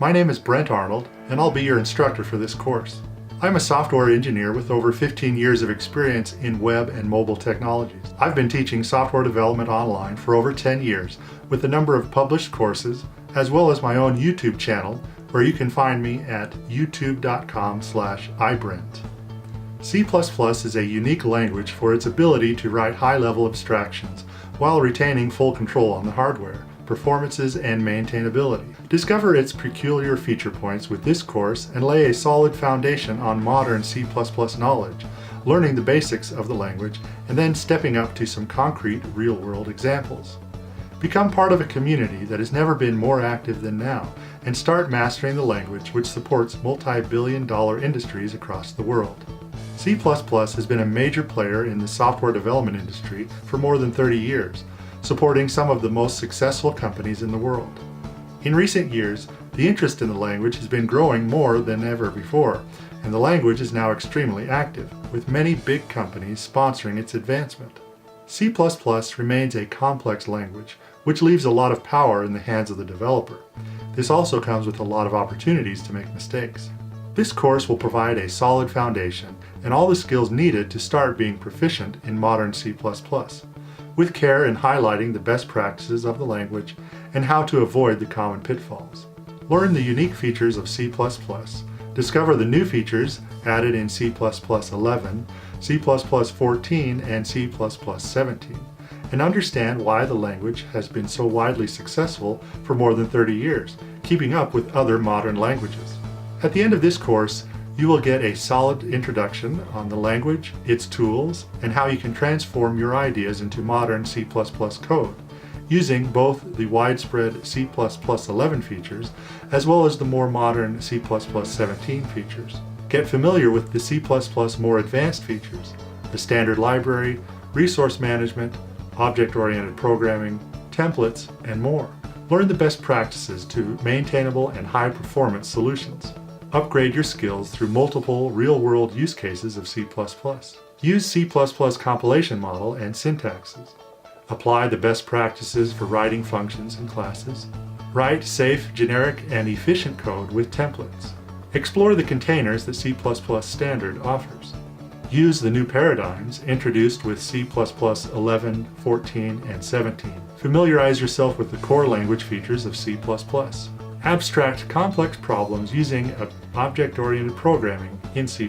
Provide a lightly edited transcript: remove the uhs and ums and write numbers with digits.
My name is Brent Arnold, and I'll be your instructor for this course. I'm a software engineer with over 15 years of experience in web and mobile technologies. I've been teaching software development online for over 10 years with a number of published courses, as well as my own YouTube channel, where you can find me at youtube.com/ibrent. C++ is a unique language for its ability to write high-level abstractions while retaining full control on the hardware, performances, and maintainability. Discover its peculiar feature points with this course and lay a solid foundation on modern C++ knowledge, learning the basics of the language and then stepping up to some concrete real-world examples. Become part of a community that has never been more active than now and start mastering the language which supports multi-billion-dollar industries across the world. C++ has been a major player in the software development industry for more than 30 years, supporting some of the most successful companies in the world. In recent years, the interest in the language has been growing more than ever before, and the language is now extremely active, with many big companies sponsoring its advancement. C++ remains a complex language, which leaves a lot of power in the hands of the developer. This also comes with a lot of opportunities to make mistakes. This course will provide a solid foundation and all the skills needed to start being proficient in modern C++, with care in highlighting the best practices of the language and how to avoid the common pitfalls. Learn the unique features of C++, discover the new features added in C++ 11, C++ 14, and C++ 17, and understand why the language has been so widely successful for more than 30 years, keeping up with other modern languages. At the end of this course, you will get a solid introduction on the language, its tools, and how you can transform your ideas into modern C++ code, using both the widespread C++ 11 features as well as the more modern C++ 17 features. Get familiar with the C++ more advanced features, the standard library, resource management, object-oriented programming, templates, and more. Learn the best practices to maintainable and high-performance solutions. Upgrade your skills through multiple real-world use cases of C++. Use C++ compilation model and syntaxes. Apply the best practices for writing functions and classes. Write safe, generic, and efficient code with templates. Explore the containers that C++ standard offers. Use the new paradigms introduced with C++ 11, 14, and 17. Familiarize yourself with the core language features of C++. Abstract complex problems using object-oriented programming in C++.